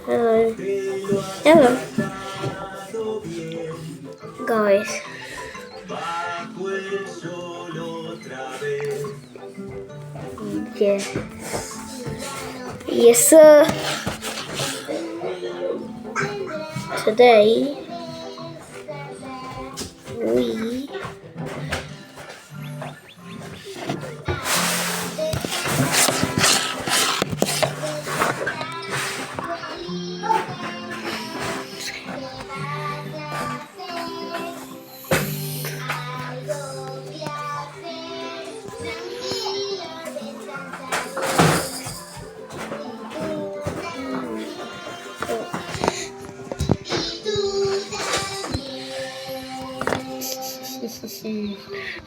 Hello. Hello. Guys. Yeah. Yes, sir. Today we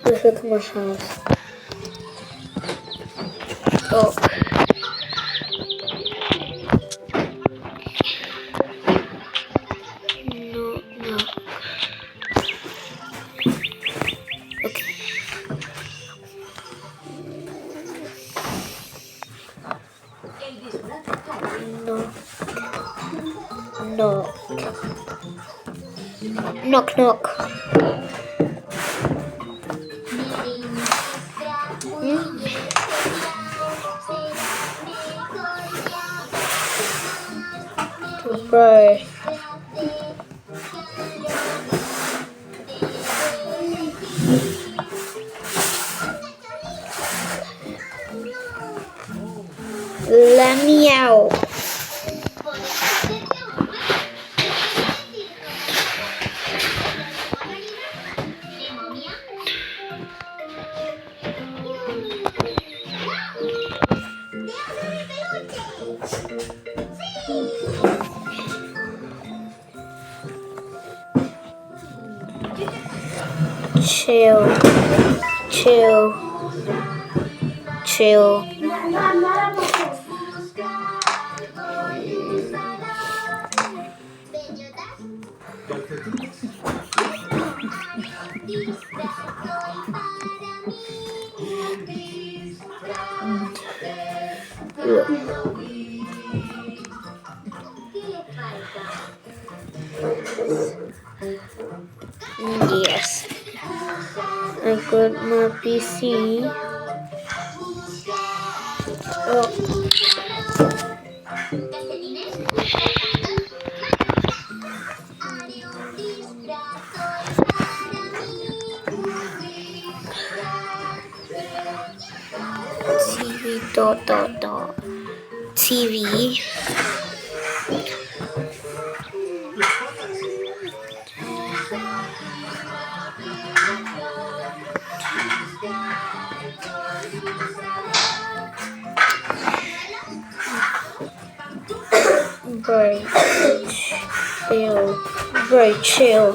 look at my house. Oh. No. Okay. No. Knock, knock. Bro. Let me out. Chill. Yes. I got my PC. Oh. TV. Very chill.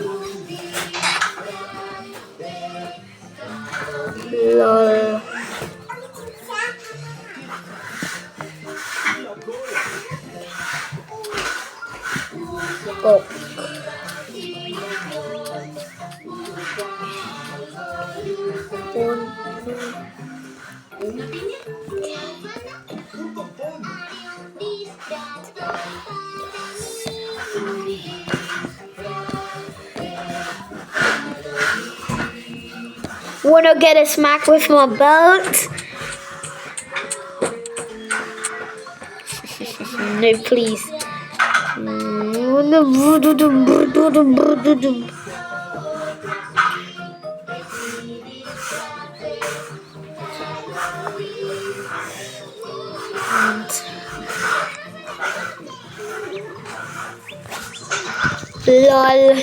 Lol. Oh. Wanna get a smack with my belt? No, please. LOL.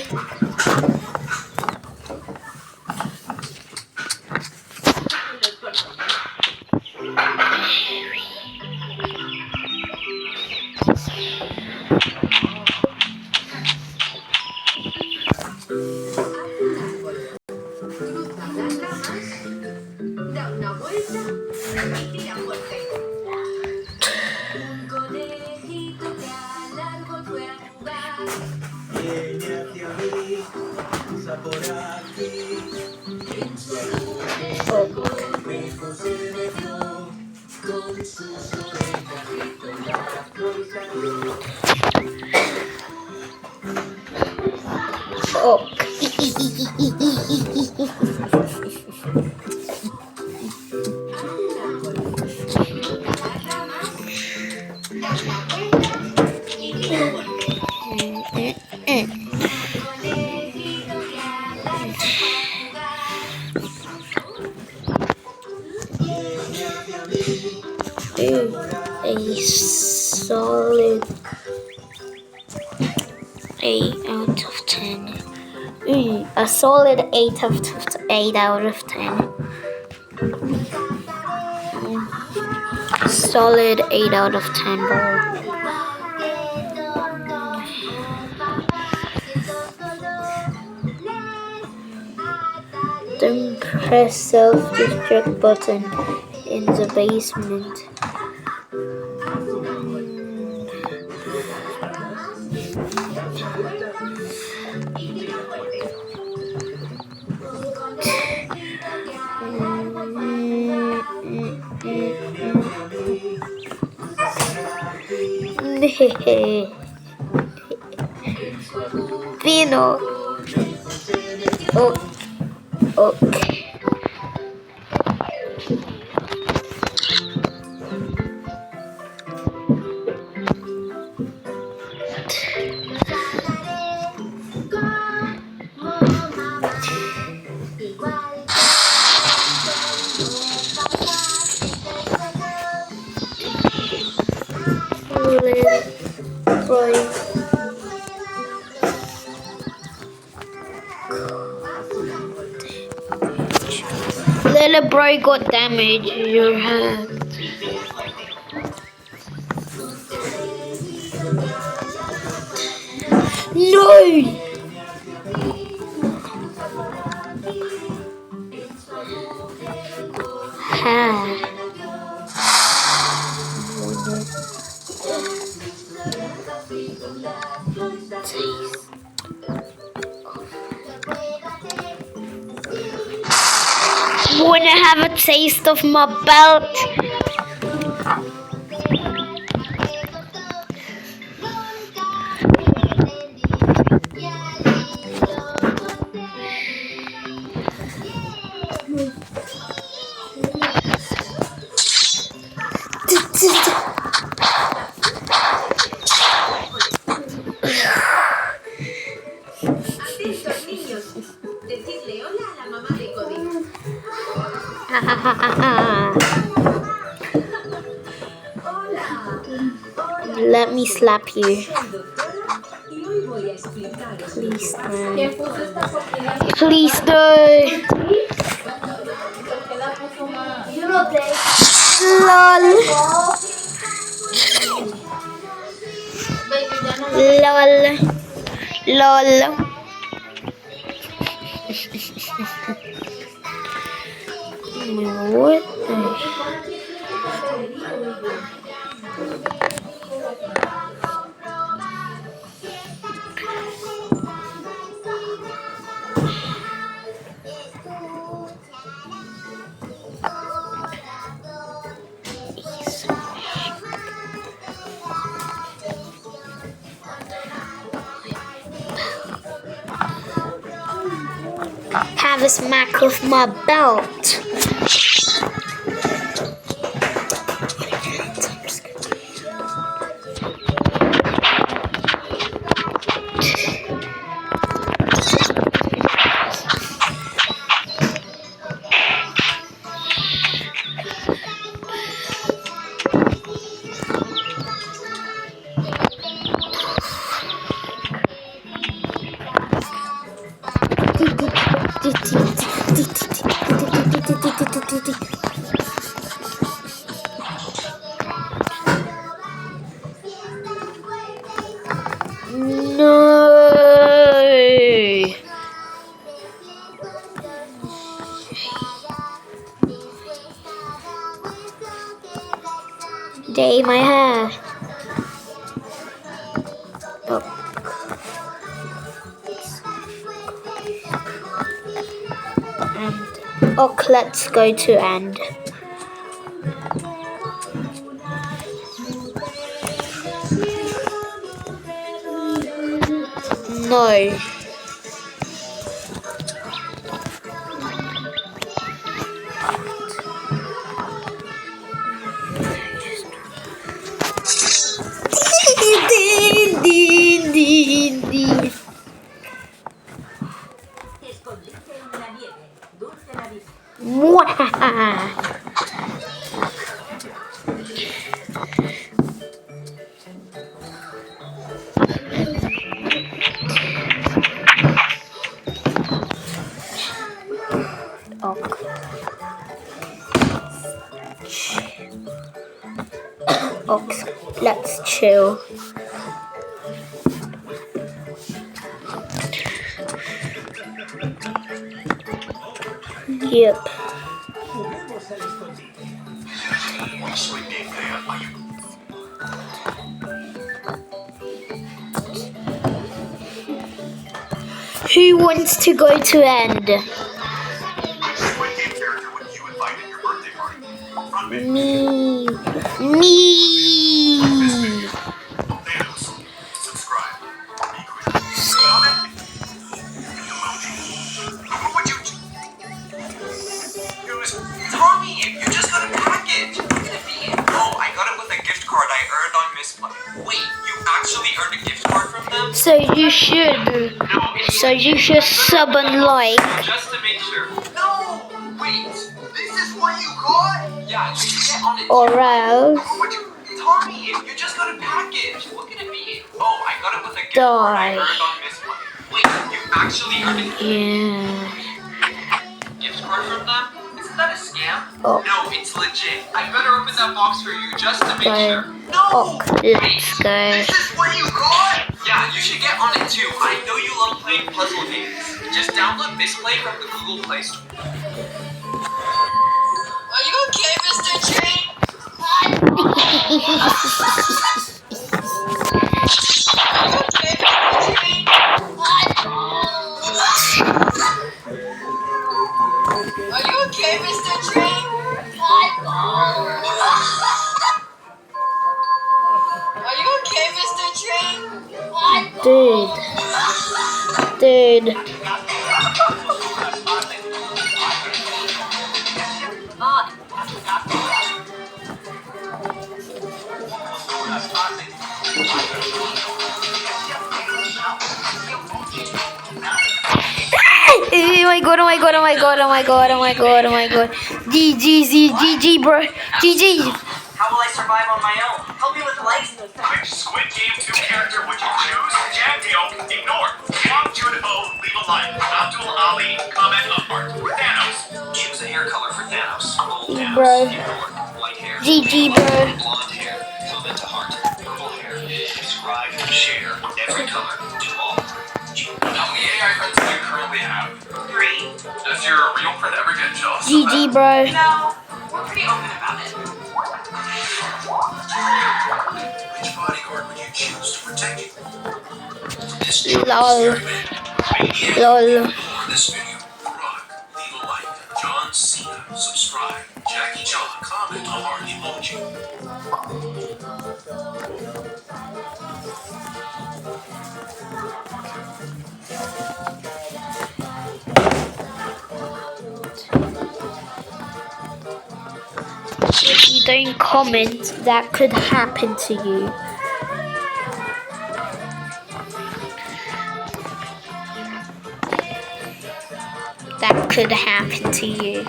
Oh. A solid 8 out of 10. A solid 8 out of 10. Solid 8 out of 10, bro. Then press self-destruct button in the basement. Vino. Oh, okay. Little boy got damaged in your hand. No! Wanna have a taste of my belt? Let me slap you. Please no. Please no. LOL. LOL. LOL. What the? Have a smack with my belt. Day my hair. Oh. And let's go to end. No. Ox, let's chill. Yep. Who wants to go to end? Me. Tommy, you just got a package. Look at it. Oh, I got it with a gift card I earned on Misplay. Wait, you actually earned a gift card from them? So you should. So you should sub and like. Just to make sure. No! Wait, this is what you got? Yeah, you should get on it. Or else. Tommy, you just got a package. Look at it. Oh, I got it with a gift card I earned on Misplay. Wait, you actually earned a gift card from them? Isn't that a scam? Oh. No, it's legit. I better open that box for you just to make sure. Oh, let's go. This is what you got? Yeah, you should get on it too. I know you love playing puzzle games. Just download Misplay from the Google Play Store. Are you okay, Mr. Tree? Are you okay, Mr. Tree? Are you okay, Mr. Tree? Are you okay, Mr. Tree? Dude. Oh my god. GG, bro. GG. How will I survive on my own? Help me with likes. Which Squid Game 2 character would you choose? Jagdeo, ignore. Bong Joon-ho, leave a like. Abdul Ali, comment a heart. Thanos. Choose a hair color for Thanos. Gold Thanos. Bro. Ignore. White hair. GG, bro. Blonde hair. Comment a heart. Purple hair. Subscribe. Share. Every color. Do all. How many AI friends do you currently have? 3. Does your real friend ever get jealous of GG, that? bro. No. We're pretty open about it. Which bodyguard would you choose to protect you? Lol. For this video, rock, leave a like. John Cena, subscribe. Jackie Chan, comment a heart emoji. If you don't comment, that could happen to you. That could happen to you.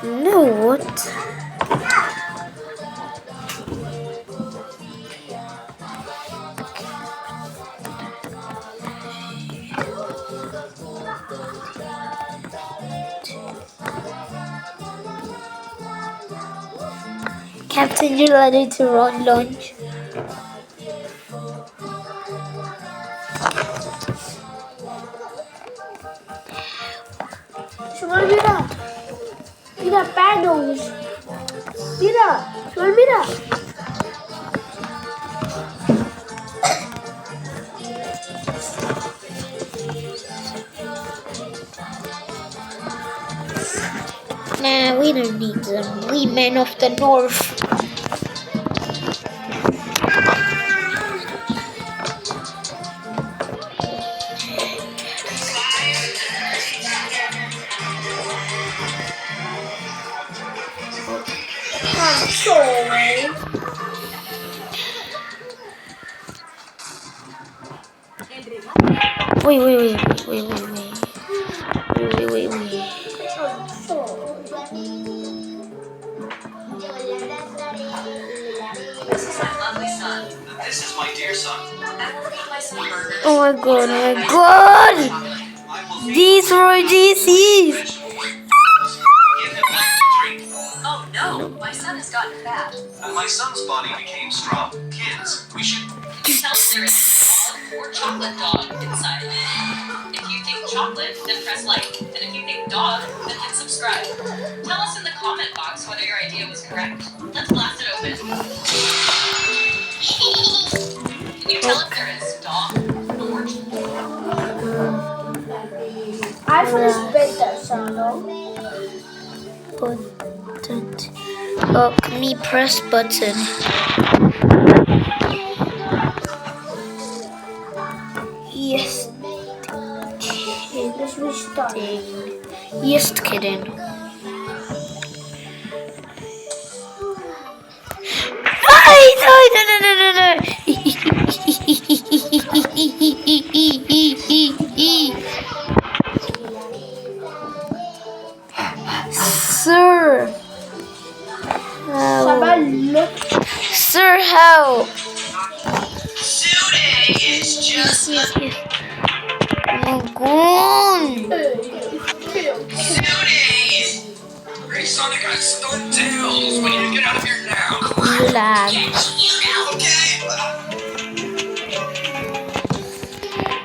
No, what? Captain, you ready to run lunch? Mira, paddles. Mira. We don't need them. We men of the north. I'm sorry. Wait. I'm sorry. This is my lovely son. This is my dear son. I will feed my son burgers. Oh my god, I will feed These were DCs. vegetable breakfast. Give him plenty to drink. Oh no, my son has gotten fat. And my son's body became strong. Kids, we should Tell us there is a dog or chocolate dog inside. If you think chocolate, then press like. And if you think dog, then hit subscribe. Tell us in the comment box whether your idea was correct. Let's blast it open. Can you tell if there is dog or I finished better, Shadow. Button. Oh, can we press button? Yes. Let's restart. Yes, kidding. Sir. Shadow, look. Sir, help. Today is just Oh my god. today. Hey Sonic, I stunt tails. We need to get out of here now. Lag. Okay.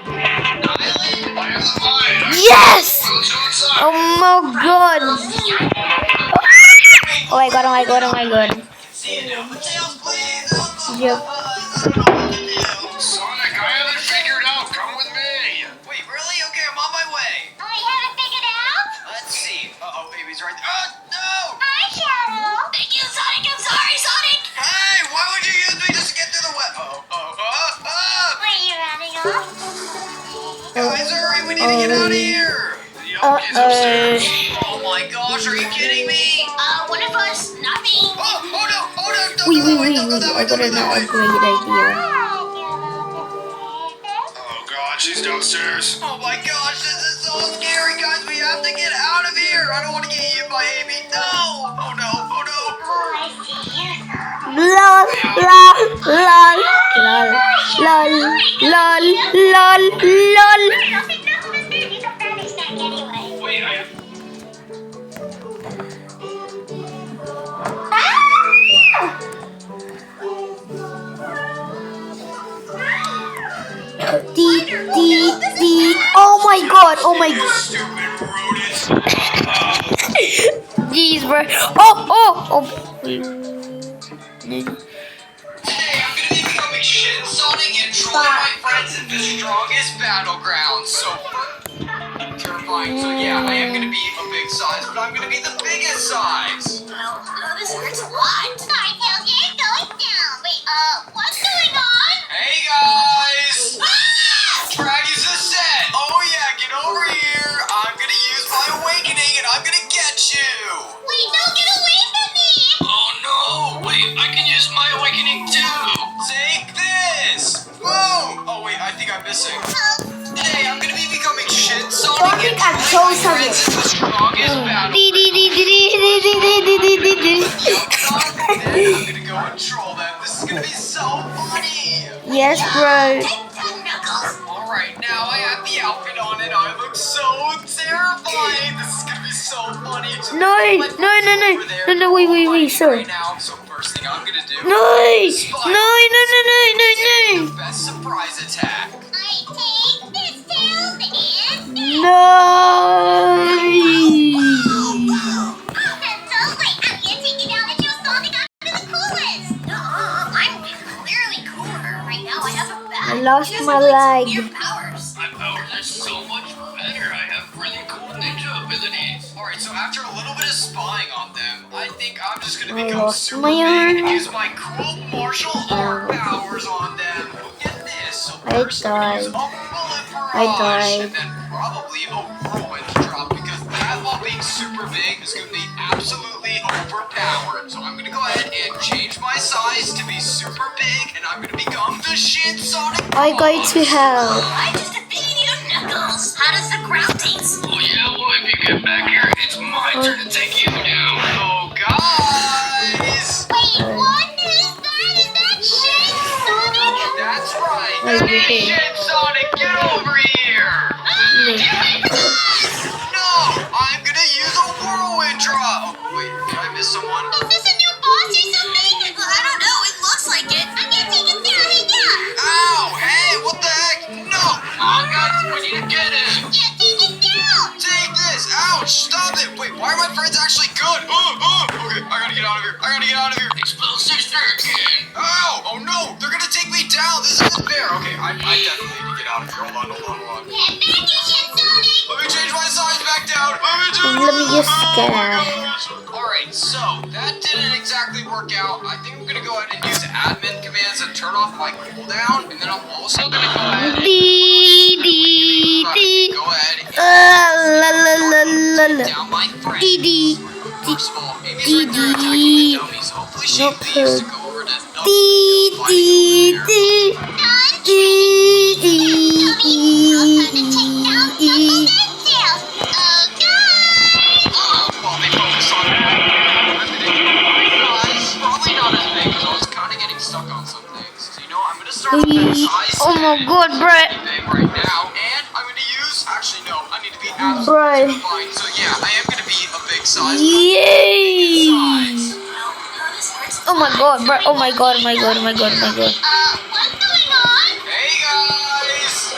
Island, I have the fire. Yes! We'll show inside. Oh my god. Oh my god. See you now. Tails, please. Yep. Sonic, I have it figured out. Come with me. Wait, really? Okay, I'm on my way. I haven't figured it out. Let's see. Uh-oh, baby's right there. No! Hi, Shadow. Thank you, Sonic. I'm sorry, Sonic. Hey, why would you use me just to get through the web? Were you running off? Guys, hurry, we need to get out of here. The elk is upstairs. Oh my gosh, are you kidding me? One of us, not me. Oh no, don't Wait. go that way, don't go that way, I got don't go that way. a great idea. Oh god, she's downstairs. Oh my gosh, this is so scary, guys. We have to get out of here. I don't want to get eaten by Amy. No. Oh no. Oh, I see you. Lol. Nothing, he's a family snack anyway. Wait, I have... Oh my god. You stupid rodent. Jeez, bro. Oh. Today I'm gonna be becoming Shin Sonic and trolling my friends in the strongest battleground. So terrifying. So yeah, I am gonna be a big size, but I'm gonna be the biggest size. Oh, this hurts a lot. Sorry, Tails, you're going down. Wait, what's going on? Hey guys! Ah! Fraggy's a set! Oh yeah, get over here! I'm gonna use my awakening and I'm gonna get you! Wait, no, get away from me! Oh no! Wait, I can use my awakening too! Take this! Boom! Oh wait, I think I'm missing. Today I'm gonna be becoming Shin Sonic and I'm so my sorry. friends in the strongest battle. Then I'm gonna go and troll them. This is gonna be so funny! Yes, bro. Knuckles. Alright, now I have the outfit on and I look so terrifying! This is gonna be so funny! So No, let me over there. no, wait, sir. Right now, so first thing I'm gonna do... No. The best surprise attack. I take this, Tails, and... No. No, wait, I'm gonna take you down and show Sonic I'm the coolest. I'm clearly cooler right now. I have a bad. I lost my leg. Weird powers. My powers are so much better. I have really cool ninja abilities. Alright, So after a little bit of spying on them, I think I'm just gonna I become lost super my big arm. and use my cool martial art powers on them. Get this. So I first I'm gonna use a died. bullet barrage, I died. and then probably a whirlwind drop because that while being super big is gonna be absolutely overpowered. So I'm gonna go ahead and change my size to be super big, and I'm gonna become the shit Sonic. I go to hell. I just defeated you, Knuckles. How does the ground taste? Oh yeah, well if you get back here, it's my turn to take you down. Oh guys! Wait, what is that? Is that shit, Sonic? That's right. Wait, That you is did. shit, Sonic. Get over here. No, I'm gonna use a whirlwind drop. Oh, wait, did I miss someone? Is this a new boss or something? I don't know. It looks like it. I'm gonna take it down. Hey, yeah. Ow! Hey, what the heck? No! Oh, guys, we need to get him. Yeah, take it down. Take this! Ouch! Stop it! Wait, why are my friends actually good? Okay, I gotta get out of here. I gotta get out of here. Explosive again. Ow! Oh no! They're gonna take me down. This isn't fair. Okay, I definitely need to get out of here. Hold on. Get back, you shit, Sonic. Let me change my size back down. Let me just scan. Alright, so that didn't exactly work out. I think I'm gonna go ahead and use admin commands and turn off my cooldown. And then I'm also gonna go ahead and go ahead and down my friend. First of all, Amy's right there attacking the dummies. Hopefully she leaves to go over to while they focus on that, I'm gonna do my size. Probably not as big because I was kind of getting stuck on some things. So you know, I'm gonna start with that size. Oh my god, bruh. Big right now, and I'm gonna use. Actually, no, I need to be absolutely Bruh. fine. So yeah, I am gonna be a big size. Yay! Size. Oh my god, bruh. Oh my god, oh my god, oh my god, oh my god. What's going on? Hey guys!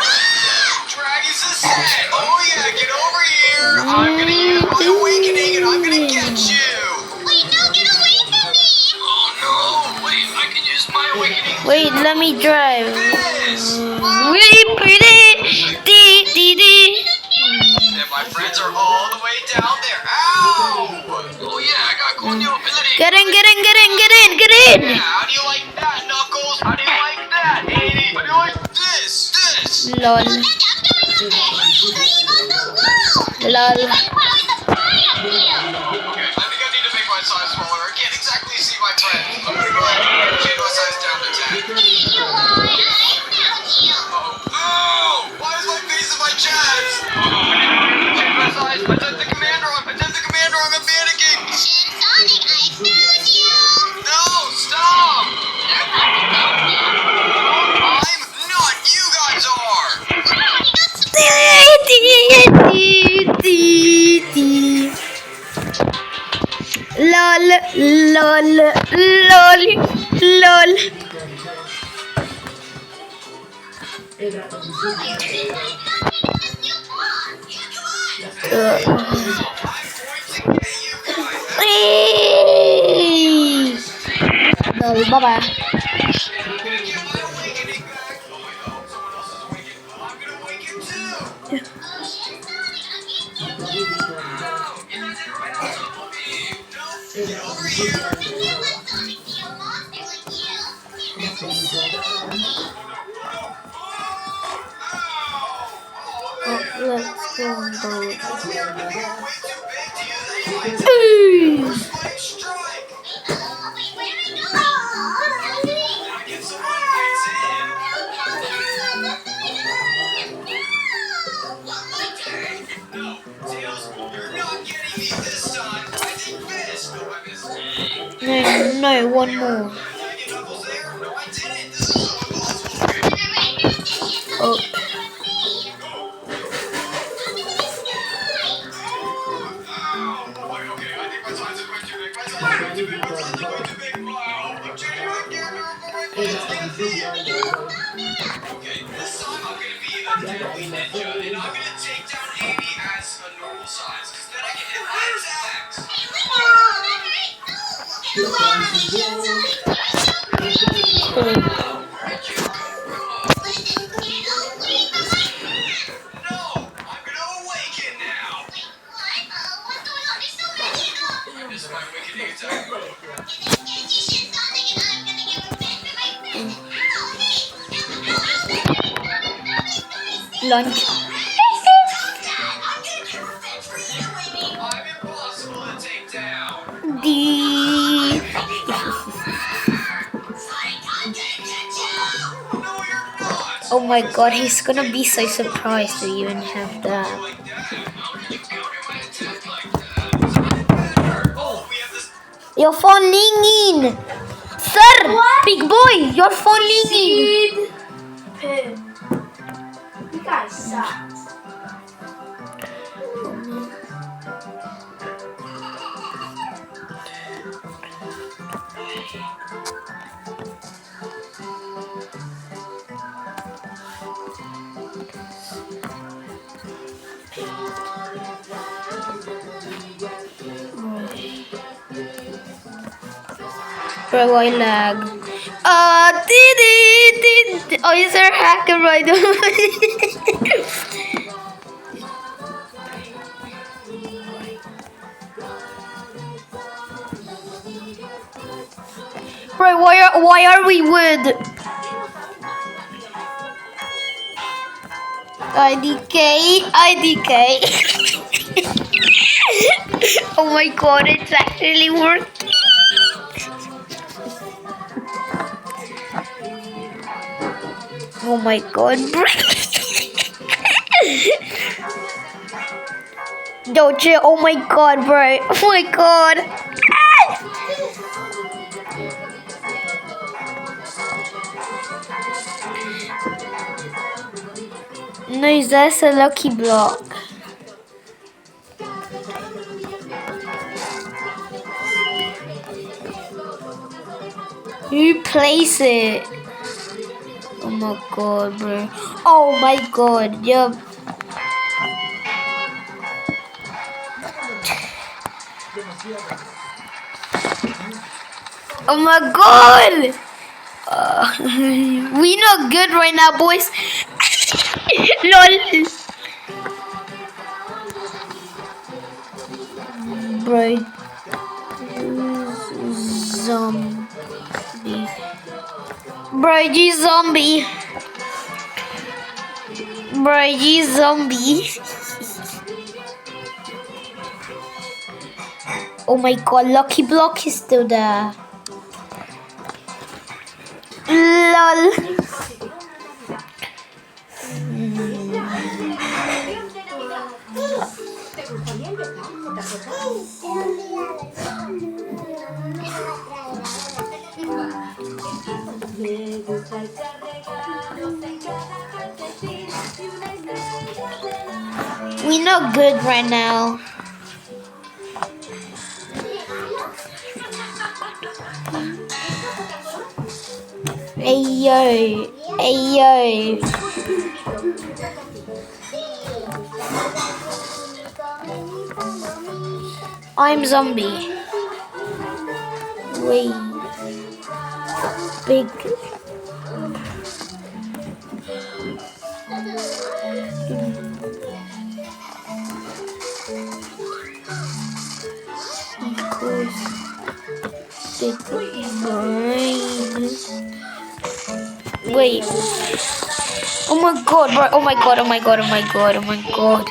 Dragon's the set! Oh yeah, get over here! I'm gonna use my awakening and I'm gonna get you! Wait, no, get away from me. Oh no! Wait, I can use my awakening. Wait, let me drive. This! Wait, pretty. And my friends are all the way down there. Ow! Oh yeah, I got cool new ability. Get in. Yeah, how do you like that, Knuckles? How do you like that, 80? How do you like this? Lol. Look, I'm doing something. Leave on the wall. Lol. Wow, it's a fire up here. Okay, I think I need to make my size smaller. I can't exactly see my friends. I'm gonna go ahead and change my size down to 10. There you are. I found you. Oh! Why is my face in my chest? Change my size. I did the commander on. I'm panicking. Shin Sonic, I found you. No! Stop! I'm not. You guys are. Wow, you got some Lol. Lol, bye-bye. Let's go on boat. No, one more. Oh. Okay, this time I'm gonna be a deadly ninja, and I'm gonna take down Amy as a normal size, because then I can hit my attacks. No, I'm gonna awaken now. Lunch. I'm impossible to take down. The No, you're not. oh my god, he's gonna be so surprised to even have that. Like that? How did you counter my attack like that? Oh, we have this. Your phone ringing! Sir! Big boy! Your phone ringing! Poo. You guys suck. Bro, I lag. Oh, is there a hacker right away? Bro, why are we wood? IDK. Oh my god, it's actually working. Oh my god, bro. Don't you? Oh my god, bro. Oh my god. No, that's a lucky block. Who plays it? Oh my god, bro. Oh my god, yup. Oh my god! We not good right now, boys. LOL. Bro. Zombie. Bro, you zombie. Bro, you zombie. Oh my god, Lucky Block is still there. LOL. We not good right now. Ayo, ayo. I'm zombie. Wait. Big. Big brain. Wait. Oh my god, bro. Oh my god, oh my god, oh my god, oh my god.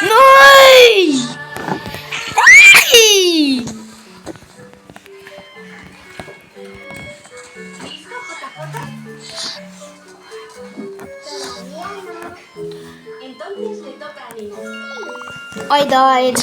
No! Ay! I died.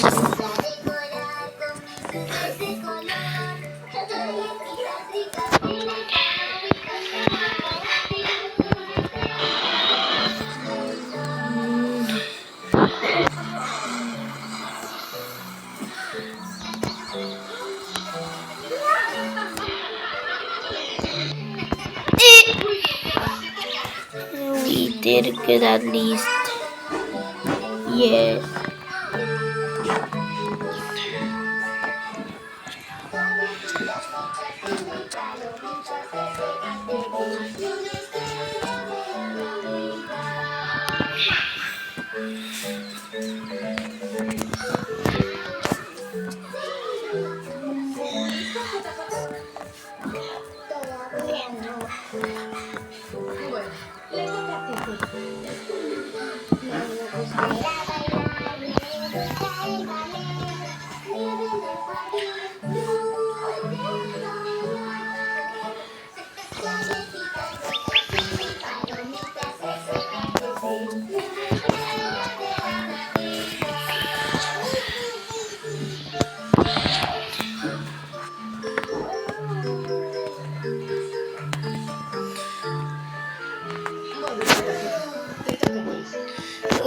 We did good at least. Yeah.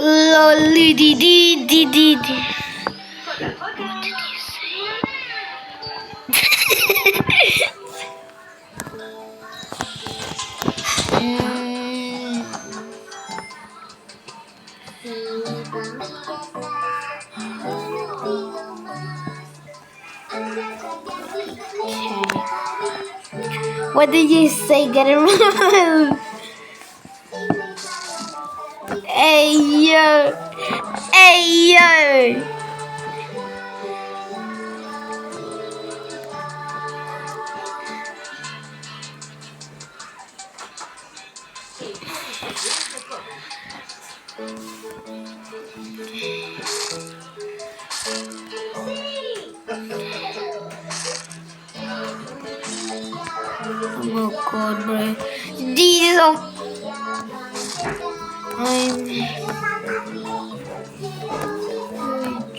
Lolly dee dee dee dee dee. What did you say? Get it wrong. Hey yo. Hey yo. Oh god, bro. These are... I'm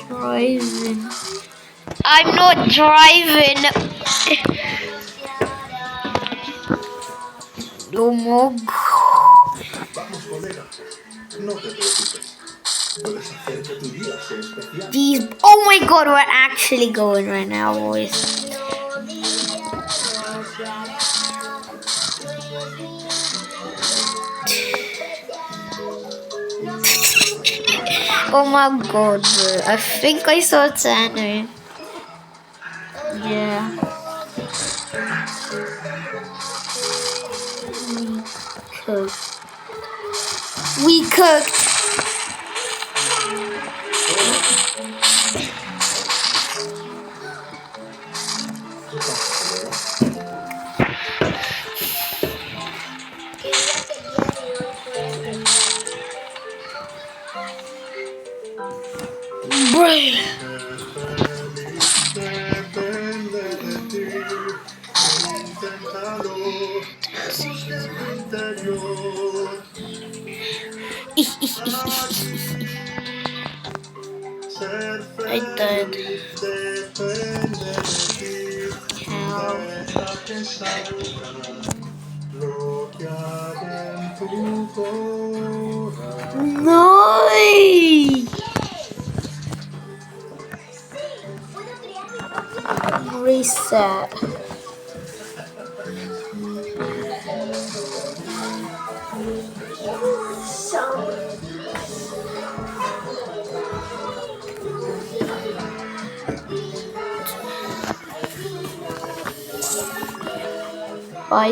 driving. I'm not driving. Oh my god. Vamos, colega. No te preocupes. Puedes hacer que tu día sea especial. These... Oh my god, we're actually going right now, boys. Oh my god, bro. I think I saw Tanner. Yeah. We cooked. Bro. I died. How? No! Reset. By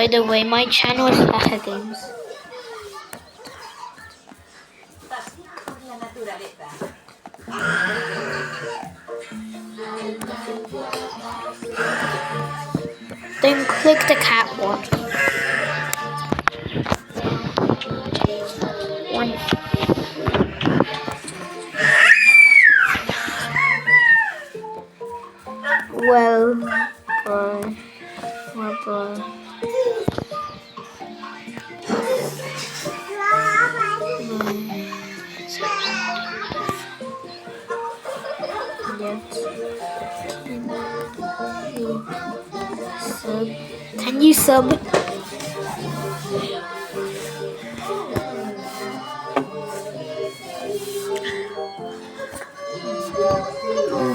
the way, my channel is Haha Games. Then click the cat one. Well, bye. Bye. Can you sub?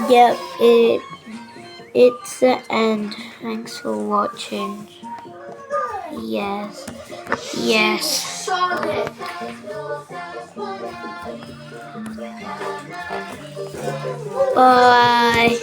Yep, it's the end. Thanks for watching. Yes. Sonic. Bye.